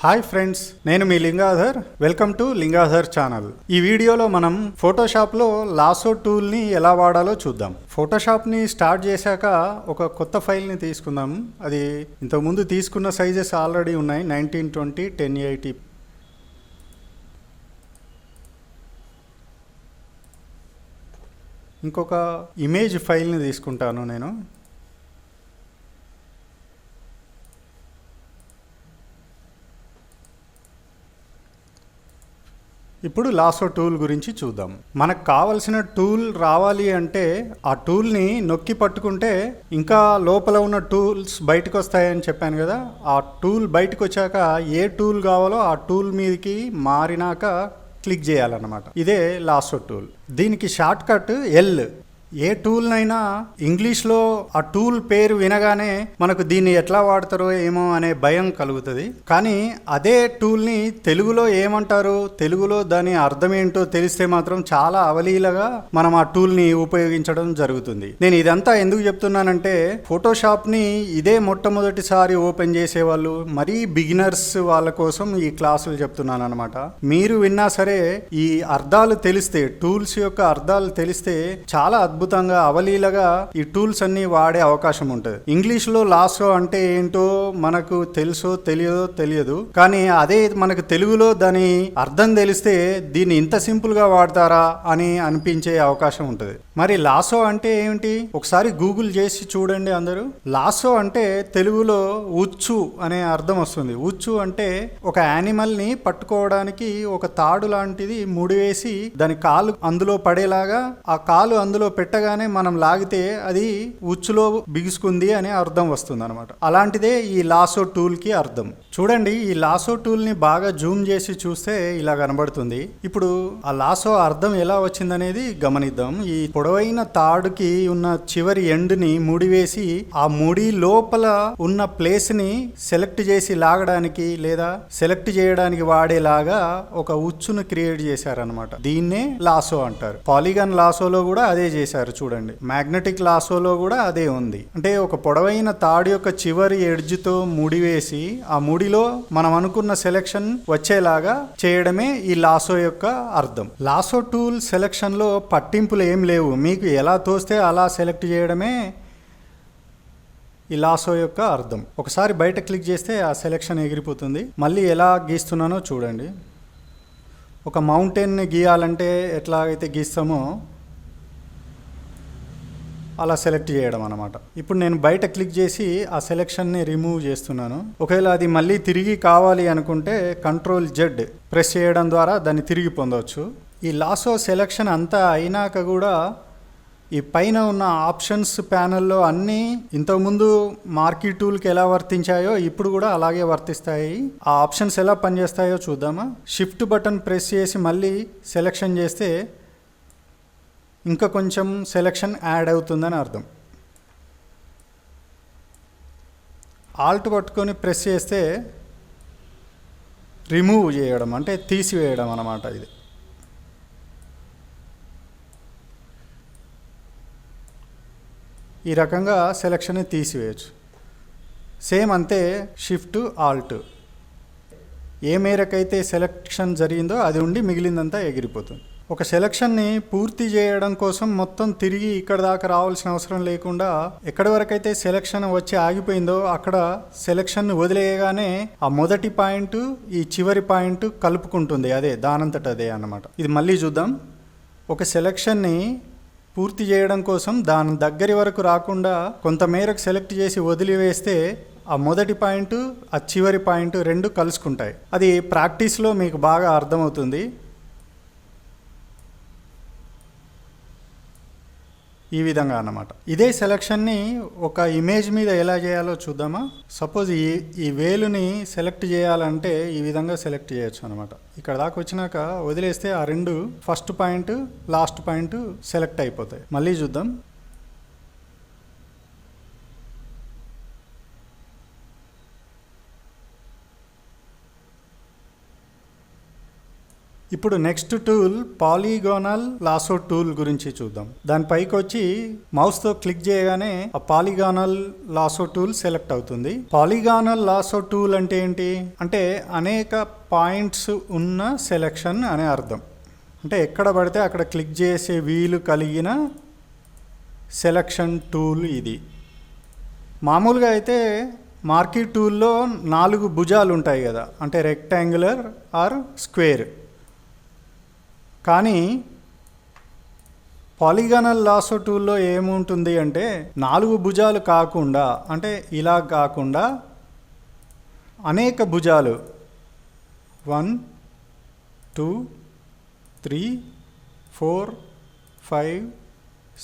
Hi friends, నేను మీ Lingadhar. Welcome to Lingadhar channel. ఈ వీడియోలో మనం ఫోటోషాప్లో లాసో టూల్ని ఎలా వాడాలో చూద్దాం. ఫోటోషాప్ని స్టార్ట్ చేశాక ఒక కొత్త ఫైల్ని తీసుకుందాం. అది ఇంతకుముందు తీసుకున్న సైజెస్ ఆల్రెడీ ఉన్నాయి, 1920 1080. ఇంకొక ఇమేజ్ ఫైల్ని తీసుకుంటాను నేను. ఇప్పుడు లాసో టూల్ గురించి చూద్దాం. మనకు కావలసిన టూల్ రావాలి అంటే ఆ టూల్ని నొక్కి పట్టుకుంటే ఇంకా లోపల ఉన్న టూల్స్ బయటకు వస్తాయని చెప్పాను కదా. ఆ టూల్ బయటకు వచ్చాక ఏ టూల్ కావాలో ఆ టూల్ మీదకి మారినాక క్లిక్ చేయాలన్నమాట. ఇదే లాసో టూల్. దీనికి షార్ట్ కట్ ఎల్. ఏ టూల్నైనా ఇంగ్లీష్లో ఆ టూల్ పేరు వినగానే మనకు దీన్ని ఎట్లా వాడతారో ఏమో అనే భయం కలుగుతుంది. కానీ అదే టూల్ని తెలుగులో ఏమంటారు, తెలుగులో దాని అర్థం ఏంటో తెలిస్తే మాత్రం చాలా అవలీలగా మనం ఆ టూల్ని ఉపయోగించడం జరుగుతుంది. నేను ఇదంతా ఎందుకు చెప్తున్నానంటే, ఫోటోషాప్ని ఇదే మొట్టమొదటిసారి ఓపెన్ చేసేవాళ్ళు, మరీ బిగినర్స్ వాళ్ళ కోసం ఈ క్లాసులు చెప్తున్నాను అనమాట. మీరు విన్నా సరే ఈ అర్థాలు తెలిస్తే, టూల్స్ యొక్క అర్థాలు తెలిస్తే చాలా అద్భుతంగా అవలీలగా ఈ టూల్స్ అన్ని వాడే అవకాశం ఉంటుంది. ఇంగ్లీష్లో లాసో అంటే ఏంటో మనకు తెలుసో తెలియదు, కానీ అదే మనకు తెలుగులో దాని అర్థం తెలిస్తే దీన్ని ఇంత సింపుల్ గా వాడతారా అని అనిపించే అవకాశం ఉంటుంది. మరి లాసో అంటే ఏమిటి ఒకసారి గూగుల్ చేసి చూడండి అందరూ. లాసో అంటే తెలుగులో ఉచ్చు అనే అర్థం వస్తుంది. ఉచ్చు అంటే ఒక యానిమల్ ని పట్టుకోవడానికి ఒక తాడు లాంటిది ముడివేసి దాని కాలు అందులో పడేలాగా, ఆ కాలు అందులో పెట్టగానే మనం లాగితే అది ఉచ్చులో బిగుసుకుంది అనే అర్థం వస్తుంది అనమాట. అలాంటిదే ఈ లాసో టూల్ కి అర్థం. చూడండి, ఈ లాసో టూల్ ని బాగా జూమ్ చేసి చూస్తే ఇలా కనబడుతుంది. ఇప్పుడు ఆ లాసో అర్థం ఎలా వచ్చిందనేది గమనిద్దాం. ఈ పొడవైన తాడుకి ఉన్న చివరి ఎండ్ ని ముడివేసి ఆ ముడి లోపల ఉన్న ప్లేస్ ని సెలెక్ట్ చేసి లాగడానికి లేదా సెలెక్ట్ చేయడానికి వాడేలాగా ఒక ఉచ్చును క్రియేట్ చేశారనమాట. దీన్నే లాసో అంటారు. పాలిగాన్ లాసోలో కూడా అదే చేశారు చూడండి. మ్యాగ్నెటిక్ లాసోలో కూడా అదే ఉంది. అంటే ఒక పొడవైన తాడు యొక్క చివరి ఎడ్జ్తో ముడివేసి ఆ ముడిలో మనం అనుకున్న సెలెక్షన్ వచ్చేలాగా చేయడమే ఈ లాసో యొక్క అర్థం. లాసో టూల్ సెలెక్షన్ లో పట్టింపులు ఏం లేవు, మీకు ఎలా తోస్తే అలా సెలెక్ట్ చేయడమే ఈ లాసో యొక్క అర్థం. ఒకసారి బయట క్లిక్ చేస్తే ఆ సెలెక్షన్ ఎగిరిపోతుంది. మళ్ళీ ఎలా గీస్తున్నానో చూడండి. ఒక మౌంటైన్ని గీయాలంటే ఎట్లాగైతే గీస్తామో అలా సెలెక్ట్ చేయడం అనమాట. ఇప్పుడు నేను బయట క్లిక్ చేసి ఆ సెలెక్షన్ని రిమూవ్ చేస్తున్నాను. ఒకవేళ అది మళ్ళీ తిరిగి కావాలి అనుకుంటే Ctrl+Z ప్రెస్ చేయడం ద్వారా దాన్ని తిరిగి పొందవచ్చు. ఈ లాసో సెలెక్షన్ అంతా అయినాక కూడా ఈ పైన ఉన్న ఆప్షన్స్ ప్యానెల్లో అన్నీ ఇంతకుముందు మార్కీ టూల్కి ఎలా వర్తించాయో ఇప్పుడు కూడా అలాగే వర్తిస్తాయి. ఆ ఆప్షన్స్ ఎలా పనిచేస్తాయో చూద్దామా. షిఫ్ట్ బటన్ ప్రెస్ చేసి మళ్ళీ సెలెక్షన్ చేస్తే ఇంకా కొంచెం సెలెక్షన్ యాడ్ అవుతుందని అర్థం. ఆల్ట్ పట్టుకొని ప్రెస్ చేస్తే రిమూవ్ చేయడం అంటే తీసివేయడం అన్నమాట. ఇది ఈ రకంగా సెలెక్షన్ తీసివేయచ్చు. సేమ్ అంతే షిఫ్ట్ ఆల్ట్. ఏ మేరకైతే సెలెక్షన్ జరిగిందో అది ఉండి మిగిలిందంతా ఎగిరిపోతుంది. ఒక సెలెక్షన్ని పూర్తి చేయడం కోసం మొత్తం తిరిగి ఇక్కడ దాకా రావాల్సిన అవసరం లేకుండా ఎక్కడి వరకైతే సెలెక్షన్ వచ్చి ఆగిపోయిందో అక్కడ సెలెక్షన్ వదిలేయగానే ఆ మొదటి పాయింట్ ఈ చివరి పాయింట్ కలుపుకుంటుంది. అదే దానంతట అదే అన్నమాట. ఇది మళ్ళీ చూద్దాం. ఒక సెలెక్షన్ని పూర్తి చేయడం కోసం దాని దగ్గరి వరకు రాకుండా కొంతమేరకు సెలెక్ట్ చేసి వదిలివేస్తే ఆ మొదటి పాయింట్ ఆ చివరి పాయింట్ రెండు కలుసుకుంటాయి. అది ప్రాక్టీస్లో మీకు బాగా అర్థమవుతుంది. ఈ విధంగా అన్నమాట. ఇదే సెలెక్షన్ని ఒక ఇమేజ్ మీద ఎలా చేయాలో చూద్దామా. సపోజ్ ఈ వేలుని సెలెక్ట్ చేయాలంటే ఈ విధంగా సెలెక్ట్ చేయొచ్చు అనమాట. ఇక్కడ దాకా వచ్చినాక వదిలేస్తే ఆ రెండు first point last point select అయిపోతాయి. మళ్ళీ చూద్దాం. ఇప్పుడు నెక్స్ట్ టూల్ పాలీగానల్ లాసో టూల్ గురించి చూద్దాం. దానిపైకి వచ్చి మౌస్తో క్లిక్ చేయగానే ఆ పాలీగానల్ లాసో టూల్ సెలెక్ట్ అవుతుంది. పాలీగానల్ లాసో టూల్ అంటే ఏంటి అంటే అనేక పాయింట్స్ ఉన్న సెలెక్షన్ అనే అర్థం. అంటే ఎక్కడ పడితే అక్కడ క్లిక్ చేసే వీలు కలిగిన సెలెక్షన్ టూల్ ఇది. మామూలుగా అయితే మార్కీ టూల్లో 4 భుజాలు ఉంటాయి కదా, అంటే రెక్టాంగులర్ ఆర్ స్క్వేర్. కానీ పాలీగానల్ లాసో టూల్లో ఏముంటుంది అంటే 4 భుజాలు కాకుండా, అంటే ఇలా కాకుండా అనేక భుజాలు 1 2 3 4 5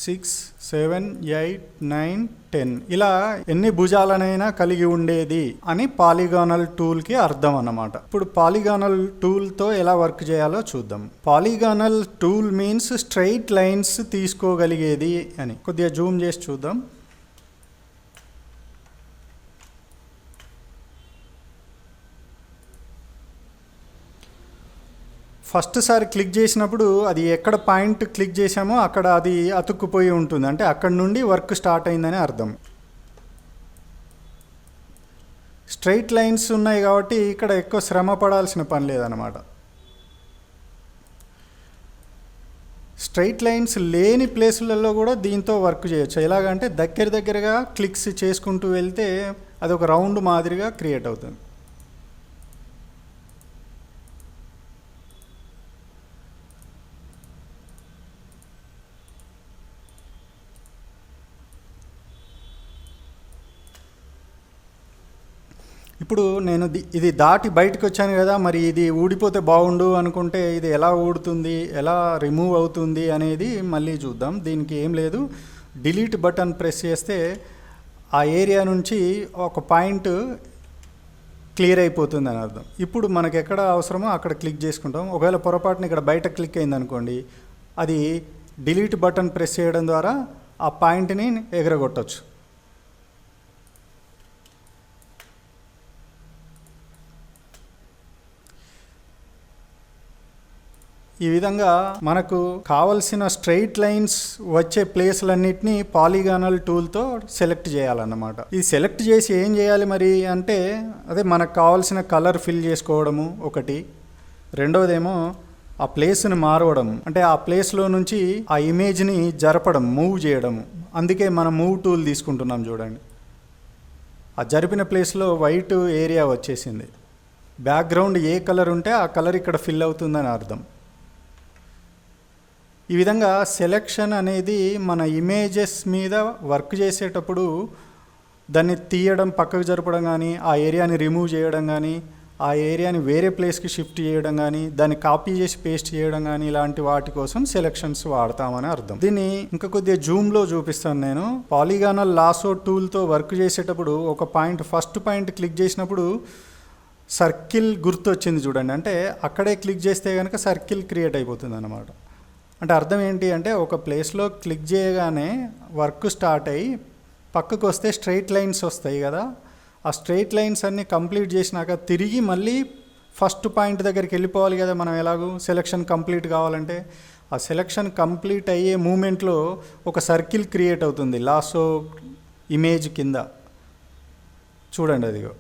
6 7 8 9 10 ఇలా ఎన్ని భుజాలనైనా కలిగి ఉండేది అని పాలీగానల్ టూల్కి అర్థం అన్నమాట. ఇప్పుడు పాలీగానల్ టూల్తో ఎలా వర్క్ చేయాలో చూద్దాం. పాలీగానల్ టూల్ మీన్స్ స్ట్రైట్ లైన్స్ తీసుకోగలిగేది అని. కొద్దిగా జూమ్ చేసి చూద్దాం. ఫస్ట్ సారి క్లిక్ చేసినప్పుడు అది ఎక్కడ పాయింట్ క్లిక్ చేసామో అక్కడ అది అతుక్కుపోయి ఉంటుంది, అంటే అక్కడ నుండి వర్క్ స్టార్ట్ అయిందని అర్థం. స్ట్రైట్ లైన్స్ ఉన్నాయి కాబట్టి ఇక్కడ ఎక్కువ శ్రమ పడాల్సిన పని లేదన్నమాట. స్ట్రైట్ లైన్స్ లేని ప్లేసులలో కూడా దీంతో వర్క్ చేయొచ్చు. ఎలాగంటే దగ్గరగా క్లిక్స్ చేసుకుంటూ వెళ్తే అది ఒక రౌండ్ మాదిరిగా క్రియేట్ అవుతుంది. ఇప్పుడు నేను ఇది దాటి బయటకు వచ్చాను కదా, మరి ఇది ఊడిపోతే బాగుండు అనుకుంటే ఇది ఎలా ఊడుతుంది, ఎలా రిమూవ్ అవుతుంది అనేది మళ్ళీ చూద్దాం. దీనికి ఏం లేదు, డిలీట్ బటన్ ప్రెస్ చేస్తే ఆ ఏరియా నుంచి ఒక పాయింట్ క్లియర్ అయిపోతుంది అని అర్థం. ఇప్పుడు మనకు ఎక్కడ అవసరమో అక్కడ క్లిక్ చేసుకుంటాం. ఒకవేళ పొరపాటున ఇక్కడ బయట క్లిక్ అయింది అనుకోండి, అది డిలీట్ బటన్ ప్రెస్ చేయడం ద్వారా ఆ పాయింట్ని ఎగరగొట్టచ్చు. ఈ విధంగా మనకు కావలసిన స్ట్రైట్ లైన్స్ వచ్చే ప్లేస్లన్నిటినీ పాలీగానల్ టూల్తో సెలెక్ట్ చేయాలన్నమాట. ఇది సెలెక్ట్ చేసి ఏం చేయాలి మరి అంటే, అదే మనకు కావాల్సిన కలర్ ఫిల్ చేసుకోవడము ఒకటి, రెండవదేమో ఆ ప్లేస్ని మారవడం, అంటే ఆ ప్లేస్లో నుంచి ఆ ఇమేజ్ని జరపడం, మూవ్ చేయడము. అందుకే మనం మూవ్ టూల్ తీసుకుంటున్నాం చూడండి. ఆ జరిపిన ప్లేస్లో వైట్ ఏరియా వచ్చేసింది. బ్యాక్గ్రౌండ్ ఏ కలర్ ఉంటే ఆ కలర్ ఇక్కడ ఫిల్ అవుతుందని అర్థం. ఈ విధంగా సెలెక్షన్ అనేది మన ఇమేజెస్ మీద వర్క్ చేసేటప్పుడు దాన్ని తీయడం, పక్కకు జరపడం కానీ, ఆ ఏరియాని రిమూవ్ చేయడం కానీ, ఆ ఏరియాని వేరే ప్లేస్కి షిఫ్ట్ చేయడం కానీ, దాన్ని కాపీ చేసి పేస్ట్ చేయడం కానీ, ఇలాంటి వాటి కోసం సెలెక్షన్స్ వాడతామని అర్థం. దీన్ని ఇంకా కొద్దిగా జూమ్లో చూపిస్తాను నేను. పాలీగానల్ లాసో టూల్తో వర్క్ చేసేటప్పుడు ఒక పాయింట్, ఫస్ట్ పాయింట్ క్లిక్ చేసినప్పుడు సర్కిల్ గుర్తు వచ్చింది చూడండి, అంటే అక్కడే క్లిక్ చేస్తే కనుక సర్కిల్ క్రియేట్ అయిపోతుంది అన్నమాట. అంటే అర్థం ఏంటి అంటే, ఒక ప్లేస్లో క్లిక్ చేయగానే వర్క్ స్టార్ట్ అయ్యి పక్కకు వస్తే స్ట్రైట్ లైన్స్ వస్తాయి కదా, ఆ స్ట్రైట్ లైన్స్ అన్నీ కంప్లీట్ చేసినాక తిరిగి మళ్ళీ ఫస్ట్ పాయింట్ దగ్గరికి వెళ్ళిపోవాలి కదా మనం. ఎలాగూ సెలెక్షన్ కంప్లీట్ కావాలంటే ఆ సెలెక్షన్ కంప్లీట్ అయ్యే మూమెంట్లో ఒక సర్కిల్ క్రియేట్ అవుతుంది లాసో ఇమేజ్ కింద చూడండి. అదిగో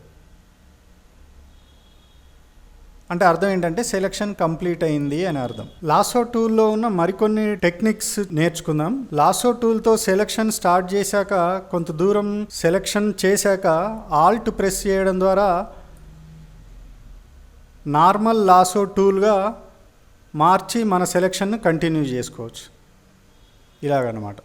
అంటే అర్థం ఏంటంటే సెలెక్షన్ కంప్లీట్ అయింది అని అర్థం. లాసో టూల్లో ఉన్న మరికొన్ని టెక్నిక్స్ నేర్చుకుందాం. లాసో టూల్తో సెలెక్షన్ స్టార్ట్ చేశాక కొంత దూరం సెలెక్షన్ చేశాక ఆల్ట్ ప్రెస్ చేయడం ద్వారా నార్మల్ లాసో టూల్గా మార్చి మన సెలెక్షన్ను కంటిన్యూ చేసుకోవచ్చు. ఇలాగనమాట.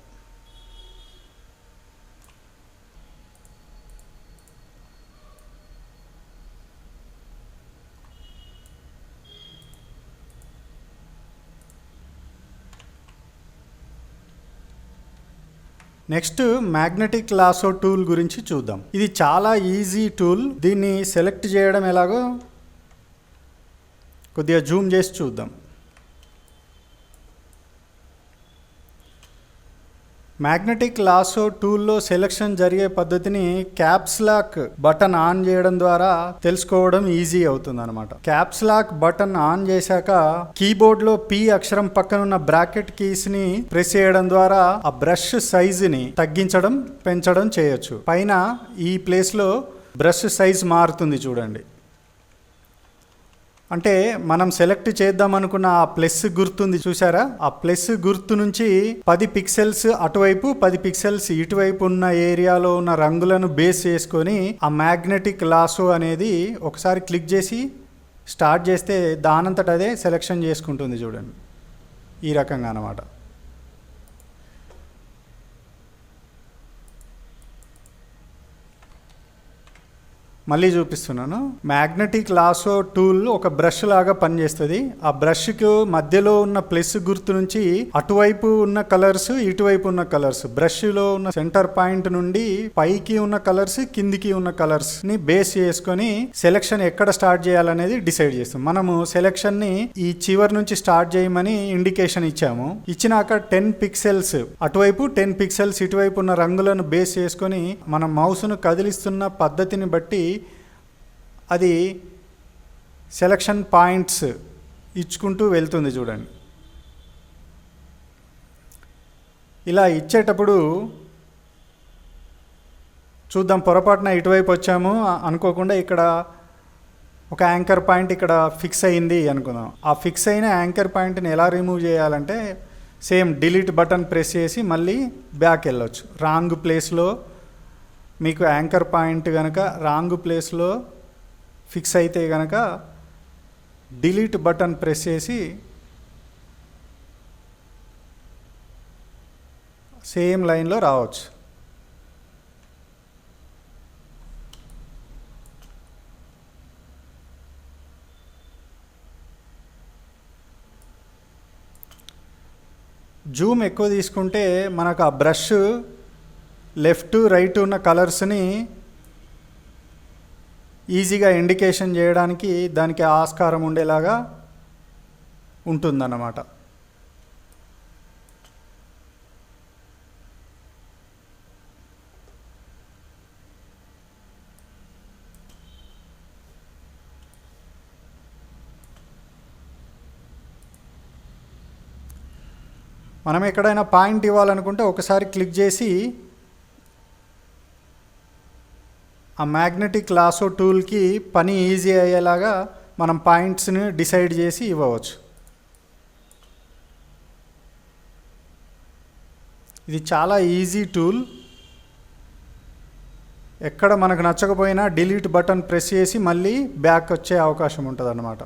నెక్స్ట్ మ్యాగ్నెటిక్ లాసో టూల్ గురించి చూద్దాం. ఇది చాలా ఈజీ టూల్. దీన్ని సెలెక్ట్ చేయడం ఎలాగో కొద్దిగా జూమ్ చేసి చూద్దాం. మ్యాగ్నెటిక్ లాసో టూల్లో సెలెక్షన్ జరిగే పద్ధతిని క్యాప్స్ లాక్ బటన్ ఆన్ చేయడం ద్వారా తెలుసుకోవడం ఈజీ అవుతుంది అనమాట. క్యాప్స్ లాక్ బటన్ ఆన్ చేశాక కీబోర్డ్ లో పి అక్షరం పక్కన ఉన్న బ్రాకెట్ కీస్ ని ప్రెస్ చేయడం ద్వారా ఆ బ్రష్ సైజుని తగ్గించడం పెంచడం చేయొచ్చు. పైన ఈ ప్లేస్ లో బ్రష్ సైజ్ మారుతుంది చూడండి. అంటే మనం సెలెక్ట్ చేద్దాం అనుకున్న ఆ ప్లస్ గుర్తుంది చూసారా, ఆ ప్లస్ గుర్తు నుంచి 10 పిక్సెల్స్ అటువైపు 10 పిక్సెల్స్ ఇటువైపు ఉన్న ఏరియాలో ఉన్న రంగులను బేస్ చేసుకొని ఆ మ్యాగ్నెటిక్ లాసో అనేది ఒకసారి క్లిక్ చేసి స్టార్ట్ చేస్తే దానంతట అదే సెలెక్షన్ చేసుకుంటుంది చూడండి. ఈ రకంగా అన్నమాట. మళ్ళీ చూపిస్తున్నాను. మ్యాగ్నెటిక్ లాసో టూల్ ఒక బ్రష్ లాగా పనిచేస్తుంది. ఆ బ్రష్కు మధ్యలో ఉన్న ప్లస్ గుర్తు నుంచి అటువైపు ఉన్న కలర్స్ ఇటువైపు ఉన్న కలర్స్, బ్రష్లో ఉన్న సెంటర్ పాయింట్ నుండి పైకి ఉన్న కలర్స్ కిందికి ఉన్న కలర్స్ ని బేస్ చేసుకొని సెలెక్షన్ ఎక్కడ స్టార్ట్ చేయాలనేది డిసైడ్ చేస్తాం. మనము సెలెక్షన్ ని ఈ చివరి నుంచి స్టార్ట్ చేయమని ఇండికేషన్ ఇచ్చాము. ఇచ్చినాక 10 పిక్సెల్స్ అటువైపు 10 పిక్సెల్స్ ఇటువైపు ఉన్న రంగులను బేస్ చేసుకొని మనం మౌస్ను కదిలిస్తున్న పద్ధతిని బట్టి అది సెలక్షన్ పాయింట్స్ ఇచ్చుకుంటూ వెళ్తుంది చూడండి. ఇలా ఇచ్చేటప్పుడు చూద్దాం, పొరపాటున ఇటువైపు వచ్చాము అనుకోకుండా ఇక్కడ ఒక యాంకర్ పాయింట్ ఇక్కడ ఫిక్స్ అయింది అనుకుందాం. ఆ ఫిక్స్ అయిన యాంకర్ పాయింట్ని ఎలా రిమూవ్ చేయాలంటే సేమ్ డిలీట్ బటన్ ప్రెస్ చేసి మళ్ళీ బ్యాక్ వెళ్ళొచ్చు. రాంగ్ ప్లేస్లో మీకు యాంకర్ పాయింట్ కనుక రాంగ్ ప్లేస్లో ఫిక్స్ అయితే కనుక డిలీట్ బటన్ ప్రెస్ చేసి సేమ్ లైన్లో రావచ్చు. జూమ్ ఎక్కువ తీసుకుంటే మనకు ఆ బ్రష్ లెఫ్ట్ రైట్ ఉన్న కలర్స్ని ఈజీగా ఇండికేషన్ చేయడానికి దానికి ఆస్కారం ఉండేలాగా ఉంటుందన్నమాట. మనం ఎక్కడైనా పాయింట్ ఇవ్వాలనుకుంటే ఒకసారి క్లిక్ చేసి ఆ మ్యాగ్నెటిక్ లాసో టూల్కి పని ఈజీ అయ్యేలాగా మనం పాయింట్స్ని డిసైడ్ చేసి ఇవ్వవచ్చు. ఇది చాలా ఈజీ టూల్. ఎక్కడ మనకు నచ్చకపోయినా డిలీట్ బటన్ ప్రెస్ చేసి మళ్ళీ బ్యాక్ వచ్చే అవకాశం ఉంటుంది అన్నమాట.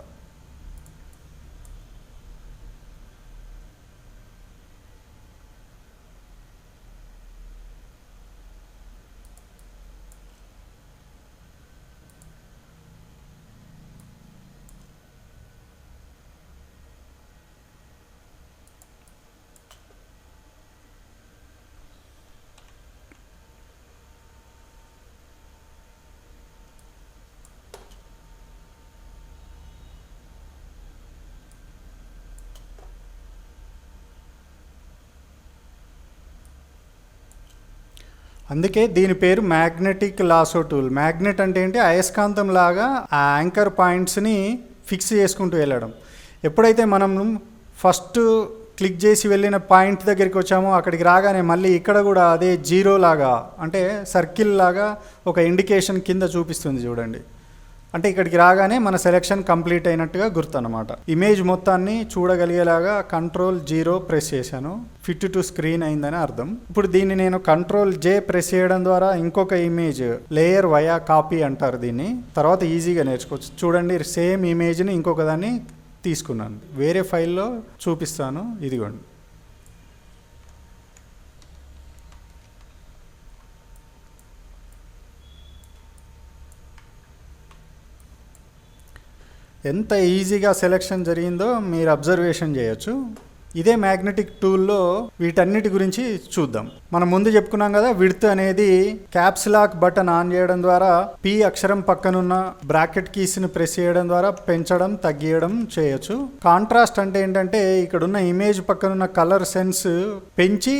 అందుకే దీని పేరు మ్యాగ్నెటిక్ లాసో టూల్. మ్యాగ్నెట్ అంటే ఏంటి, అయస్కాంతం లాగా ఆ యాంకర్ పాయింట్స్ని ఫిక్స్ చేసుకుంటూ వెళ్ళడం. ఎప్పుడైతే మనం ఫస్ట్ క్లిక్ చేసి వెళ్ళిన పాయింట్ దగ్గరికి వచ్చామో అక్కడికి రాగానే మళ్ళీ ఇక్కడ కూడా అదే జీరో లాగా అంటే సర్కిల్ లాగా ఒక ఇండికేషన్ కింద చూపిస్తుంది చూడండి. అంటే ఇక్కడికి రాగానే మన సెలెక్షన్ కంప్లీట్ అయినట్టుగా గుర్తు అనమాట. ఇమేజ్ మొత్తాన్ని చూడగలిగేలాగా Ctrl+0 ప్రెస్ చేశాను. ఫిట్ టు స్క్రీన్ అయిందని అర్థం. ఇప్పుడు దీన్ని నేను Ctrl+J ప్రెస్ చేయడం ద్వారా ఇంకొక ఇమేజ్ లేయర్ వయా కాపీ అంటారు దీన్ని. తర్వాత ఈజీగా నేర్చుకోవచ్చు. చూడండి, సేమ్ ఇమేజ్ని ఇంకొక దాన్ని తీసుకున్నాను, వేరే ఫైల్లో చూపిస్తాను. ఇదిగోండి. ఎంత ఈజీగా సెలెక్షన్ జరిగిందో మీరు అబ్జర్వేషన్ చేయొచ్చు. ఇదే మ్యాగ్నెటిక్ టూల్లో వీటన్నిటి గురించి చూద్దాం. మనం ముందు చెప్పుకున్నాం కదా, విడ్త్ అనేది క్యాప్స్ లాక్ బటన్ ఆన్ చేయడం ద్వారా పి అక్షరం పక్కనున్న బ్రాకెట్ కీస్ని ప్రెస్ చేయడం ద్వారా పెంచడం తగ్గియడం చేయొచ్చు. కాంట్రాస్ట్ అంటే ఏంటంటే ఇక్కడున్న ఇమేజ్ పక్కనున్న కలర్ సెన్స్ పెంచి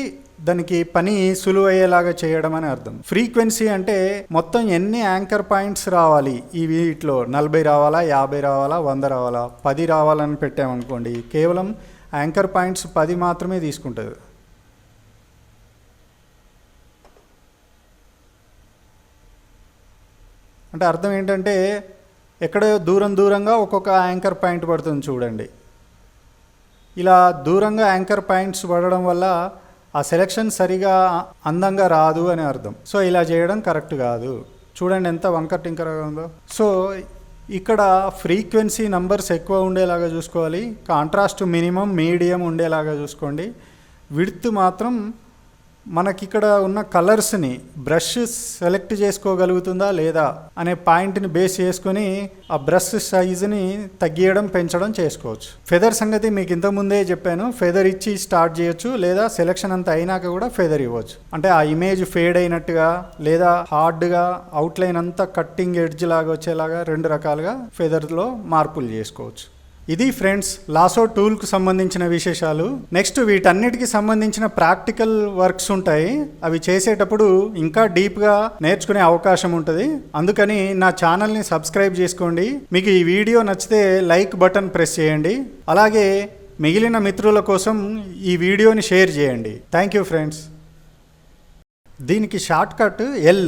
దానికి పని సులువయ్యేలాగా చేయడం అని అర్థం. ఫ్రీక్వెన్సీ అంటే మొత్తం ఎన్ని యాంకర్ పాయింట్స్ రావాలి, ఈ వీటిలో 40 రావాలా, 50 రావాలా, 100 రావాలా, 10 రావాలని పెట్టామనుకోండి, కేవలం యాంకర్ పాయింట్స్ 10 మాత్రమే తీసుకుంటుంది. అంటే అర్థం ఏంటంటే ఎక్కడో దూరంగా ఒక్కొక్క యాంకర్ పాయింట్ పడుతుంది చూడండి. ఇలా దూరంగా యాంకర్ పాయింట్స్ పడడం వల్ల ఆ సెలెక్షన్ సరిగా అందంగా రాదు అని అర్థం. సో ఇలా చేయడం కరెక్ట్ కాదు. చూడండి ఎంత వంకర టింకరగా ఉందో. సో ఇక్కడ ఫ్రీక్వెన్సీ నంబర్స్ ఎక్కువ ఉండేలాగా చూసుకోవాలి, కాంట్రాస్ట్ మినిమం మీడియం ఉండేలాగా చూసుకోండి. విడ్త్ మాత్రం మనకిక్కడ ఉన్న కలర్స్ని బ్రష్ సెలెక్ట్ చేసుకోగలుగుతుందా లేదా అనే పాయింట్ని బేస్ చేసుకొని ఆ బ్రష్ సైజుని తగ్గియడం పెంచడం చేసుకోవచ్చు. ఫెదర్ సంగతి మీకు ఇంతకుముందే చెప్పాను. ఫెదర్ ఇచ్చి స్టార్ట్ చేయొచ్చు, లేదా సెలెక్షన్ అంతా అయినాక కూడా ఫెదర్ ఇవ్వచ్చు. అంటే ఆ ఇమేజ్ ఫేడ్ అయినట్టుగా లేదా హార్డ్గా అవుట్లైన్ అంతా కట్టింగ్ ఎడ్జ్ లాగా వచ్చేలాగా 2 రకాలుగా ఫెదర్లో మార్పులు చేసుకోవచ్చు. ఇది ఫ్రెండ్స్ లాసో టూల్కు సంబంధించిన విశేషాలు. నెక్స్ట్ వీటన్నిటికి సంబంధించిన ప్రాక్టికల్ వర్క్స్ ఉంటాయి. అవి చేసేటప్పుడు ఇంకా డీప్గా నేర్చుకునే అవకాశం ఉంటుంది. అందుకని నా ఛానల్ని సబ్స్క్రైబ్ చేసుకోండి. మీకు ఈ వీడియో నచ్చితే లైక్ బటన్ ప్రెస్ చేయండి. అలాగే మిగిలిన మిత్రుల కోసం ఈ వీడియోని షేర్ చేయండి. Thank you friends. దీనికి షార్ట్ కట్ ఎల్.